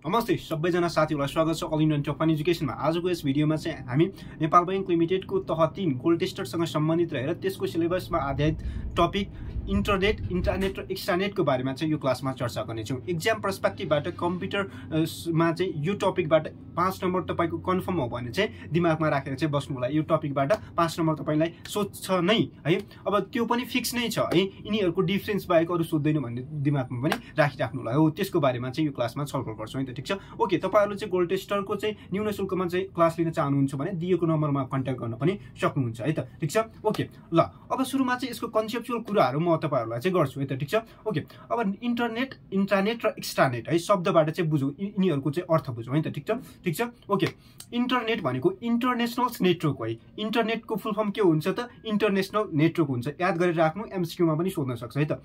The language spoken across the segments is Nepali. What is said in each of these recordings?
नमस्ते सबैजना साथीहरूलाई स्वागत छ all in one top on एजुकेसनमा। आजको यस भिडियोमा चाहिँ हामी नेपाल बैंक लिमिटेडको तह 3 गोल्ड टेस्टरसँग सम्बन्धित रहेर त्यसको सिलेबसमा आधारित टपिक इन्टरनेट र एक्स्ट्रानेटको बारेमा चाहिँ यो क्लासमा चर्चा गर्नेछौँ। एक्जाम पर्सपेक्टिभबाट कम्प्युटरमा चाहिँ यो टपिकबाट 5 नम्बर तपाईको कन्फर्म हो भने चाहिँ दिमागमा राखेर चाहिँ बस्नु होला। यो टपिकबाट 5 नम्बर तपाईलाई सोध्छ नै है। अब त्यो पनि फिक्स नै छ है, यिनीहरूको डिफरेन्स बाहेक अरू सोध्दैन भन्ने दिमागमा पनि राखिराख्नु होला। हो त्यसको बारेमा चाहिँ यो क्लासमा छलफल गर्छौँ है त। ठीक छ, ओके। तपाईहरुले चाहिँ गोल्ड टेस्टरको चाहिँ न्यून शुल्कमा चाहिँ क्लास लिन चाहनुहुन्छ भने दिएको नम्बरमा कन्ट्याक्ट गर्न पनि सक्नुहुन्छ है त। ठीक छ, ओके। ल अब सुरुमा चाहिँ यसको कन्सेप्चुअल कुराहरु म तपाईहरुलाई चाहिँ गर्छु है त। ठीक छ, ओके। अब इन्टरनेट, इन्ट्रानेट र एक्स्ट्रानेट है शब्दबाट चाहिँ बुझौँ, यिनीहरूको चाहिँ अर्थ बुझौँ है त। ठीक छ, ओके। इन्टरनेट भनेको इन्टरनेशनल नेटवर्क है। इन्टरनेटको फुल फर्म के हुन्छ त? इन्टरनेशनल नेटवर्क हुन्छ। याद गरेर राख्नु, एमसीक्यूमा पनि सोध्न सक्छ है त।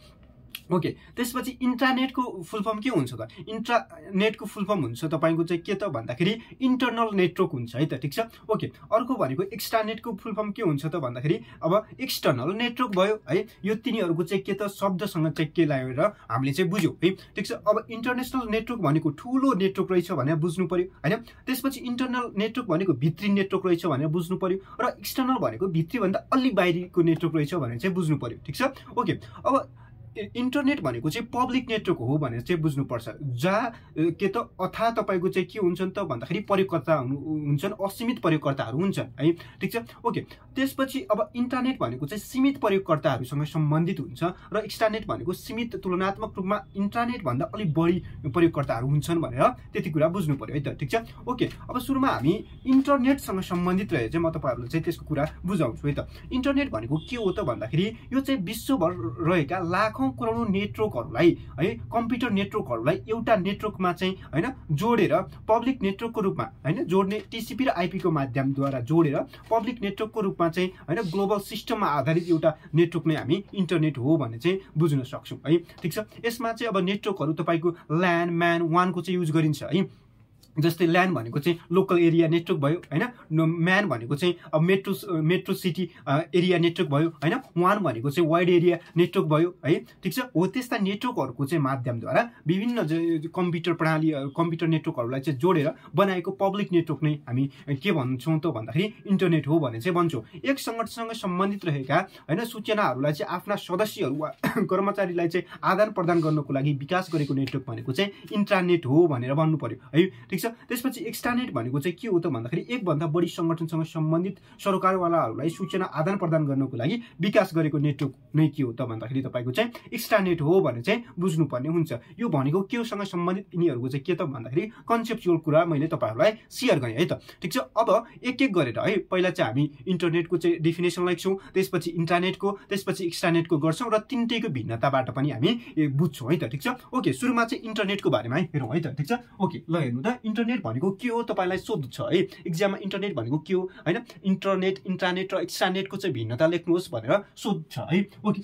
ओके, त्यसपछि इन्ट्रानेटको फुल फर्म के हुन्छ त? इन्ट्रानेटको फुल फर्म हुन्छ तपाईको चाहिँ के त भन्दाखेरि इन्टरनल नेटवर्क हुन्छ है त। ठीक छ, ओके। अर्को भनेको एक्स्ट्रानेटको फुल फर्म के हुन्छ त भन्दाखेरि अब एक्सटर्नल नेटवर्क भयो है। यो तिनीहरूको चाहिँ के त शब्दसँग चाहिँ के लगाएर हामीले चाहिँ बुझ्यौँ है। ठीक छ, अब इन्टरनेशनल नेटवर्क भनेको ठुलो नेटवर्क रहेछ भनेर बुझ्नु पर्यो हैन। त्यसपछि इन्टरनल नेटवर्क भनेको भित्री नेटवर्क रहेछ भनेर बुझ्नु पर्यो र एक्सटर्नल भनेको भित्री भन्दा अलि बाहिरको नेटवर्क रहेछ भनेर चाहिँ बुझ्नु पर्यो। ठीक छ, ओके। अब इन्टरनेट भनेको चाहिँ पब्लिक नेटवर्क हो भनेर चाहिँ बुझ्नुपर्छ, जहाँ के त अथवा तपाईको चाहिँ के हुन्छन् त भन्दाखेरि प्रयोगकर्ता हुन्छन्, असीमित प्रयोगकर्ताहरू हुन्छन् है। ठीक छ, ओके। त्यसपछि अब इन्टरनेट भनेको चाहिँ सीमित प्रयोगकर्ताहरूसँग सम्बन्धित हुन्छ र एक्स्ट्रानेट भनेको सीमित तुलनात्मक रूपमा इन्टरनेट भन्दा अलि बढी प्रयोगकर्ताहरू हुन्छन् भनेर त्यति कुरा बुझ्नु पर्यो है त। ठीक छ, ओके। अब सुरुमा हामी इन्टरनेटसँग सम्बन्धित रहेर चाहिँ म तपाईहरुलाई चाहिँ त्यसको कुरा बुझाउँछु है त। इन्टरनेट भनेको के हो त भन्दाखेरि यो चाहिँ विश्वभर रहेका लाखौं करोडौं नेटवर्कहरूलाई है, कम्प्युटर नेटवर्कहरूलाई एउटा नेटवर्कमा चाहिँ हैन जोडेर पब्लिक नेटवर्कको रूपमा हैन जोड्ने, टीसीपी र आईपी को माध्यमद्वारा जोडेर पब्लिक नेटवर्कको रूपमा चाहिँ हैन ग्लोबल सिस्टममा आधारित एउटा नेटवर्क नै हामी इन्टरनेट हो भन्ने चाहिँ बुझ्न सक्छौं है। ठीक छ, यसमा चाहिँ अब नेटवर्कहरू तपाईको ल्यान, म्यान, वान को चाहिँ युज गरिन्छ है। जस्तै ल्यान भनेको चाहिँ लोकल एरिया नेटवर्क भयो हैन, म्यान भनेको चाहिँ अब मेट्रो सिटी एरिया नेटवर्क भयो हैन, वान भनेको चाहिँ वाइड एरिया नेटवर्क भयो है। ठीक छ, हो त्यस्ता नेटवर्कहरूको चाहिँ माध्यमद्वारा विभिन्न कम्प्युटर प्रणाली, कम्प्युटर नेटवर्कहरूलाई चाहिँ जोडेर बनाएको पब्लिक नेटवर्क नै हामी के भन्छौँ त भन्दाखेरि इन्टरनेट हो भन्ने चाहिँ भन्छौँ। एक संगठनसँग सम्बन्धित रहेका हैन सूचनाहरूलाई चाहिँ आफ्ना सदस्यहरू वा कर्मचारीलाई चाहिँ आदान प्रदान गर्नको लागि विकास गरेको नेटवर्क भनेको चाहिँ इन्ट्रानेट हो भनेर भन्नु पर्यो है। ठीक छ, त्यसपछि एक्स्ट्रानेट भनेको चाहिँ के हो त भन्दाखेरि एक भन्दा बढी संगठनसँग सम्बन्धित सरकारवालाहरूलाई सूचना आदान प्रदान गर्नको लागि विकास गरेको नेटवर्क नै के हो त भन्दाखेरि तपाईको चाहिँ एक्स्ट्रानेट हो भने चाहिँ बुझ्नुपर्ने हुन्छ। यो भनेको केसँग सम्बन्धित, यिनीहरूको चाहिँ के त भन्दाखेरि कन्सेप्चुअल कुरा मैले तपाईहरुलाई शेयर गरेँ है त। ठीक छ, अब एक एक गरेर है पहिला चाहिँ हामी इन्टरनेटको चाहिँ डेफिनेसन लेख्छौँ, त्यसपछि इन्टरनेटको, त्यसपछि एक्स्ट्रानेटको गर्छौँ र तीनटैको भिन्नताबाट पनि हामी बुझ्छौँ है त। ठीक छ, ओके। सुरुमा चाहिँ इन्टरनेटको बारेमा हेरौँ है त। ठीक छ, ओके। ल हेर्नु त, इन्टरनेट भनेको के हो तपाईलाई सोध्छ है एक्जाममा। इन्टरनेट भनेको के हो हैन, इन्टरनेट, इन्ट्रानेट र एक्स्ट्रानेटको चाहिँ भिन्नता लेख्नुहोस् भनेर सोध्छ है। ओके,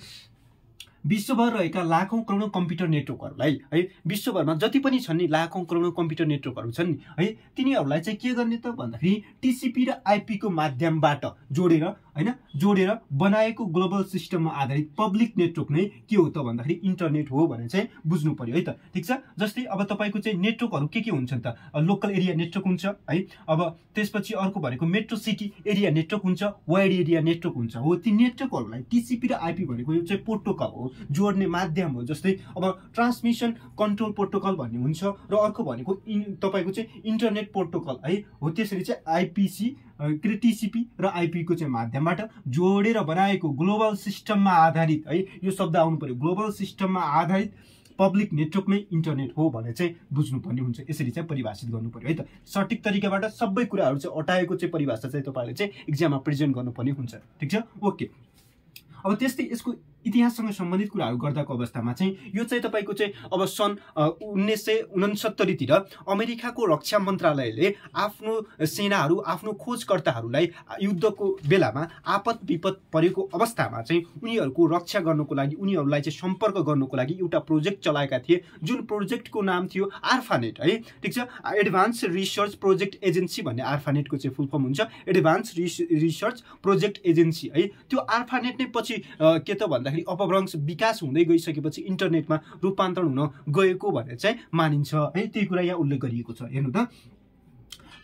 विश्वभर रहेका लाखौं करोडौं कम्प्युटर नेटवर्कहरूलाई है, विश्वभरमा जति पनि छन् नि लाखौं करोडौं कम्प्युटर नेटवर्कहरू छन् नि है, तिनीहरूलाई चाहिँ के गर्ने त भन्दाखेरि टीसीपी र आईपी को माध्यमबाट जोडेर बनाएको ग्लोबल सिस्टममा आधारित पब्लिक नेटवर्क नै के हो त भन्दाखेरि इन्टरनेट हो भने चाहिँ बुझ्नु पर्यो है त। ठीक छ, जस्तै अब तपाईको चाहिँ नेटवर्कहरू के हुन्छन् त? लोकल एरिया नेटवर्क हुन्छ है। अब त्यसपछि अर्को भनेको मेट्रो सिटी एरिया नेटवर्क हुन्छ, वाइड एरिया नेटवर्क हुन्छ। हो ती नेटवर्कहरूलाई टीसीपी र आईपी भनेको यो चाहिँ प्रोटोकल हो, जोड्ने माध्यम हो। जस्तै अब ट्रान्समिसन कन्ट्रोल प्रोटोकल भन्ने हुन्छ र अर्को भनेको तपाईको चाहिँ इन्टरनेट प्रोटोकल है। हो त्यसरी चाहिँ आईपीसी, टीसीपी र आईपी को चाहिँ माध्यमबाट जोडेर बनाएको ग्लोबल सिस्टममा आधारित है, यो शब्द आउनु पर्यो, ग्लोबल सिस्टममा आधारित पब्लिक नेटवर्क नै इन्टरनेट हो भने चाहिँ बुझ्नुपर्ने हुन्छ। यसरी चाहिँ परिभाषित गर्नु पर्यो है त। सठिक तरिकाबाट सबै कुराहरू चाहिँ अटाएको चाहिँ परिभाषा चाहिँ तपाईले चाहिँ एक्जाममा प्रेजेन्ट गर्नुपर्ने हुन्छ। ठीक छ, ओके। अब त्यस्तै यसको इतिहाससँग सम्बन्धित कुराहरू गर्दाको अवस्थामा चाहिँ यो चाहिँ तपाईको चाहिँ अब सन् 1969 तिर अमेरिकाको रक्षा मन्त्रालयले आफ्नो सेनाहरू, आफ्नो खोजकर्ताहरूलाई युद्धको बेलामा आपत विपद परेको अवस्थामा चाहिँ उनीहरूको रक्षा गर्नको लागि, उनीहरूलाई चाहिँ सम्पर्क गर्नको लागि एउटा प्रोजेक्ट चलाएका थिए, जुन प्रोजेक्टको नाम थियो आर्फानेट है। ठीक छ, एडभान्स रिसर्च प्रोजेक्ट एजेन्सी भन्ने आर्फानेटको चाहिँ फुल फर्म हुन्छ, एडभान्स रिसर्च प्रोजेक्ट एजेन्सी है। त्यो आर्फानेट नै पछि के त भन्दाखेरि भन्दाखेरि अपभ्रंश विकास हुँदै गइसकेपछि इन्टरनेटमा रूपान्तरण हुन गएको भनेर चाहिँ मानिन्छ है। त्यही कुरा यहाँ उल्लेख गरिएको छ। हेर्नु त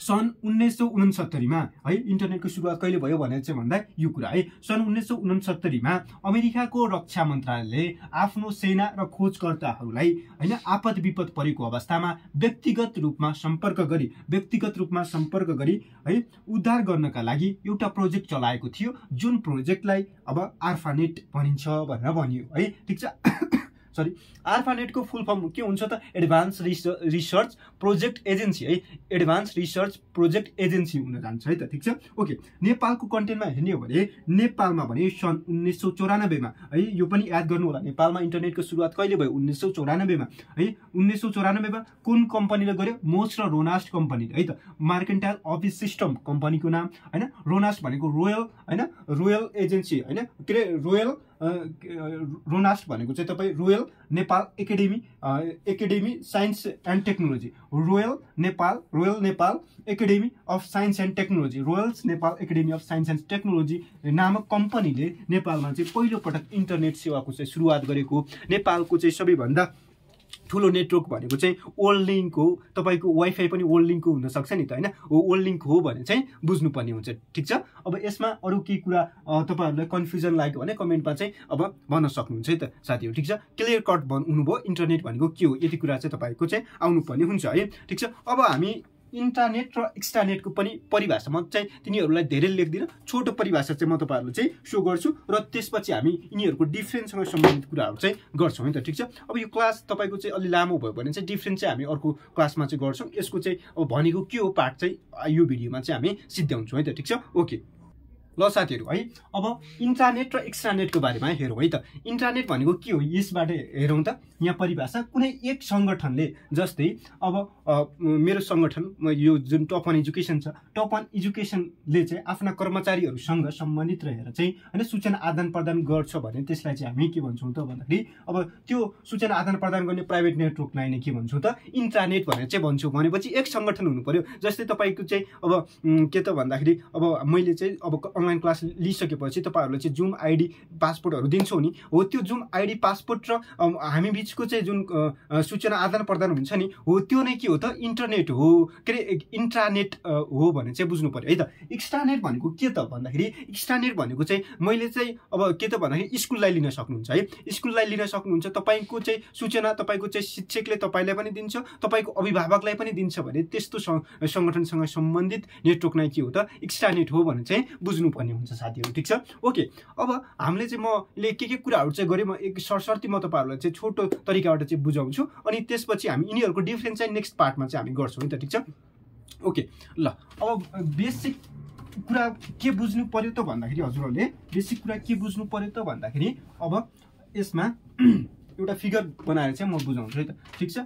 सन् 1969 मा है इन्टरनेटको सुरुवात कहिले भयो भनेर चाहिँ भन्दा यो कुरा है सन् 1969 मा अमेरिकाको रक्षा मन्त्रालयले आफ्नो सेना र खोजकर्ताहरूलाई हैन आपद विपद परेको अवस्थामा व्यक्तिगत रूपमा सम्पर्क गरी है उद्धार गर्नका लागि एउटा प्रोजेक्ट चलाएको थियो, जुन प्रोजेक्टलाई अब आर्फानेट भनिन्छ भनेर भनियो है। ठीक छ सरी आर्फानेटको फुल फर्म के हुन्छ त एडभान्स रिसर्च प्रोजेक्ट एजेन्सी है। एडभान्स रिसर्च प्रोजेक्ट एजेन्सी हुन जान्छ है त। ठीक छ ओके। नेपालको कन्टेन्टमा हेर्ने हो भने नेपालमा भने सन् 1994 मा है यो पनि याद गर्नु होला नेपालमा इन्टरनेटको सुरुवात कहिले भयो 1994 मा है। 1994 मा कुन कम्पनीले गर्यो मोस्ट र रोनास्ट कम्पनीले है त। मार्केन्टाइल अफिस सिस्टम कम्पनीको नाम हैन, रोनास्ट भनेको रोयल हैन रोयल एजेन्सी हैन के रे रोयल रोनास्ट भनेको चाहिँ तपाईँ royal Nepal academy science and technology royal Nepal academy of science and technology royals Nepal academy of science and technology नामक कम्पनीले नेपालमा चाहिँ पहिलो पटक इन्टरनेट सेवाको चाहिँ सुरुवात गरेको। नेपालको चाहिँ सबैभन्दा ठुलो नेटवर्क भनेको चाहिँ वर्ल्ड लिङ्क हो। तपाईँको वाइफाई पनि वर्ल्ड लिङ्कको हुनसक्छ नि त होइन, वर्ल्ड लिङ्क हो भने चाहिँ बुझ्नुपर्ने हुन्छ। ठिक छ। अब यसमा अरू केही कुरा तपाईँहरूलाई कन्फ्युजन लाग्यो भने कमेन्टमा चाहिँ अब भन्न सक्नुहुन्छ है त साथीहरू। ठिक छ। क्लियर कट हुनुभयो इन्टरनेट भनेको के हो यति कुरा चाहिँ तपाईँको चाहिँ आउनुपर्ने हुन्छ है। ठिक छ। अब हामी इन्टरनेट र एक्स्ट्रानेटको पनि परिभाषा म चाहिँ तिनीहरूलाई धेरै लेख्दिनँ, छोटो परिभाषा चाहिँ म तपाईँहरूलाई चाहिँ सो गर्छु र त्यसपछि हामी यिनीहरूको डिफ्रेन्ससँग सम्बन्धित कुराहरू चाहिँ गर्छौँ है त। ठिक छ। अब यो क्लास तपाईँको चाहिँ अलि लामो भयो भने चाहिँ डिफ्रेन्स चाहिँ हामी अर्को क्लासमा चाहिँ गर्छौँ। यसको चाहिँ अब भनेको के हो पार्ट चाहिँ यो भिडियोमा चाहिँ हामी सिद्ध्याउँछौँ है त। ठिक छ ओके। ल साथीहरू है अब इन्टरनेट र एक्स्ट्रानेटको बारेमा हेरौँ है त। इन्टरनेट भनेको के हो यसबाट हेरौँ त। यहाँ परिभाषा कुनै एक सङ्गठनले जस्तै अब मेरो सङ्गठन यो जुन टप अन एजुकेसन छ, टप अन एजुकेसनले चाहिँ आफ्ना कर्मचारीहरूसँग सम्बन्धित रहेर चाहिँ होइन सूचना आदान प्रदान गर्छ भने त्यसलाई चाहिँ हामी के भन्छौँ त भन्दाखेरि अब त्यो सूचना आदान प्रदान गर्ने प्राइभेट नेटवर्कलाई नै के भन्छौँ त इन्टरनेट भनेर चाहिँ भन्छौँ। भनेपछि एक सङ्गठन हुनु पर्यो। जस्तै तपाईँको चाहिँ अब के त भन्दाखेरि अब मैले चाहिँ अब अनलाइन क्लास लिइसकेपछि तपाईँहरूलाई चाहिँ जुम आइडी पासपोर्टहरू दिन्छौँ नि हो, त्यो जुम आइडी पासपोर्ट र हामी बिचको चाहिँ जुन सूचना आदान प्रदान हुन्छ नि हो त्यो नै के हो त इन्टरनेट हो, के अरे इन्ट्रानेट हो भने चाहिँ बुझ्नु पर्यो है त। एक्स्ट्रानेट भनेको के त भन्दाखेरि एक्स्ट्रानेट भनेको चाहिँ मैले चाहिँ अब के त भन्दाखेरि स्कुललाई लिन सक्नुहुन्छ है, स्कुललाई लिन सक्नुहुन्छ। तपाईँको चाहिँ सूचना तपाईँको चाहिँ शिक्षकले तपाईँलाई पनि दिन्छ, तपाईँको अभिभावकलाई पनि दिन्छ भने त्यस्तो सङ्गठनसँग सम्बन्धित नेटवर्क नै के हो त एक्स्ट्रानेट हो भने चाहिँ बुझ्नुपर्ने हुन्छ साथीहरू। ठिक छ ओके। अब हामीले चाहिँ मैले के कुराहरू चाहिँ गरेँ म एक सरसर्ती म तपाईँहरूलाई चाहिँ छोटो तरिकाबाट चाहिँ बुझाउँछु अनि त्यसपछि हामी यिनीहरूको डिफ्रेन्स चाहिँ नेक्स्ट पार्टमा चाहिँ हामी गर्छौँ है त। ठिक छ ओके। ल अब बेसिक कुरा के बुझ्नु पर्यो त भन्दाखेरि हजुरहरूले बेसिक कुरा के बुझ्नु पर्यो त भन्दाखेरि अब यसमा एउटा फिगर बनाएर चाहिँ म बुझाउँछु है त। ठिक छ।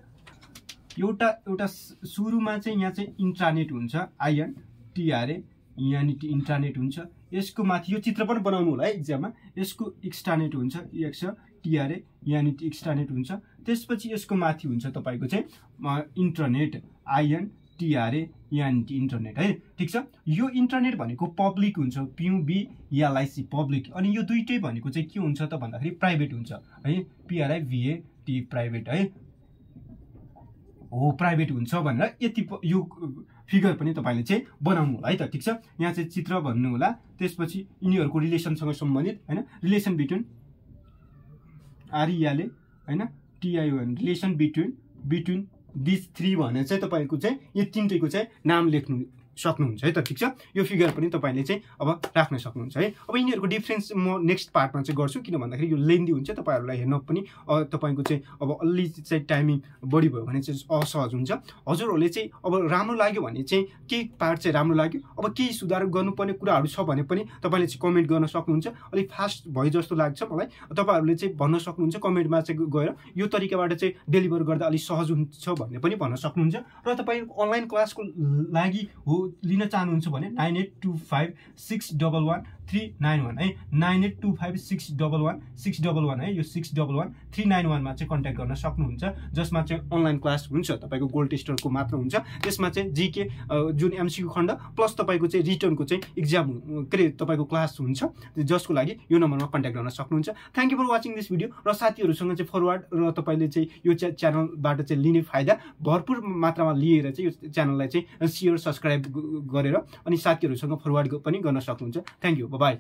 एउटा सुरुमा चाहिँ यहाँ चाहिँ इन्ट्रानेट हुन्छ INTRA यानि इन्टरनेट हुन्छ। यसको माथि यो चित्र पनि बनाउनु होला है एक्जाममा। यसको एक्स्ट्रानेट हुन्छ EXTRA यानि एक्स्ट्रानेट हुन्छ। त्यसपछि यसको माथि हुन्छ तपाईँको चाहिँ इन्टरनेट INTRA यानि इन्टरनेट है। ठिक छ। यो इन्टरनेट भनेको पब्लिक हुन्छ PUBLIC पब्लिक, अनि यो दुइटै भनेको चाहिँ के हुन्छ त भन्दाखेरि प्राइभेट हुन्छ है PRIVAT प्राइभेट है हो प्राइभेट हुन्छ भनेर यति यो फिगर पनि तपाईँले चाहिँ बनाउनु होला है त। ठिक छ। यहाँ चाहिँ चित्र भन्नु होला। त्यसपछि यिनीहरूको रिलेसनसँग सम्बन्धित होइन रिलेसन बिट्विन RELA होइन TION relation between this three भनेर चाहिँ तपाईँको चाहिँ यो तिनटैको चाहिँ नाम लेख्नु सक्नुहुन्छ है त। ठिक छ। यो फिगर पनि तपाईँले चाहिँ अब राख्न सक्नुहुन्छ है। अब यिनीहरूको डिफ्रेन्स म नेक्स्ट पार्टमा चाहिँ गर्छु किन भन्दाखेरि यो लेन्दी हुन्छ, तपाईँहरूलाई हेर्न पनि तपाईँको चाहिँ अब अलि चाहिँ टाइमिङ बढी भयो भने चाहिँ असहज हुन्छ। हजुरहरूले चाहिँ अब राम्रो लाग्यो भने चाहिँ के पार्ट चाहिँ राम्रो लाग्यो, अब केही सुधार गर्नुपर्ने कुराहरू छ भने पनि तपाईँले चाहिँ कमेन्ट गर्न सक्नुहुन्छ। अलिक फास्ट भयो जस्तो लाग्छ मलाई, तपाईँहरूले चाहिँ भन्न सक्नुहुन्छ कमेन्टमा चाहिँ गएर यो तरिकाबाट चाहिँ डेलिभर गर्दा अलिक सहज हुन्छ भन्ने पनि भन्न सक्नुहुन्छ। र तपाईँ अनलाइन क्लासको लागि हो लिन चाहनुहुन्छ भने 9825611391 है 9825611611 है यो 611391 मा चाहिँ कन्ट्याक्ट गर्न सक्नुहुन्छ जसमा चाहिँ अनलाइन क्लास हुन्छ तपाईको गोल्ड टेस्टरको मात्र हुन्छ त्यसमा चाहिँ जीके जुन एमसीक्यू खण्ड प्लस तपाईको चाहिँ रिटर्नको चाहिँ एक्जाम तपाईको क्लास हुन्छ जसको लागि यो नम्बरमा कन्ट्याक्ट गर्न सक्नुहुन्छ thank you for watching this video र साथीहरुसँग चाहिँ फरवर्ड र तपाईले चाहिँ यो च्यानलबाट चाहिँ लिने फाइदा भरपुर मात्रामा लिएर चाहिँ यो च्यानललाई चाहिँ शेयर सब्स्क्राइब गरेर अनि साथीहरुसँग फरवर्ड पनि गर्न सक्नुहुन्छ थ्यांक यू बाइ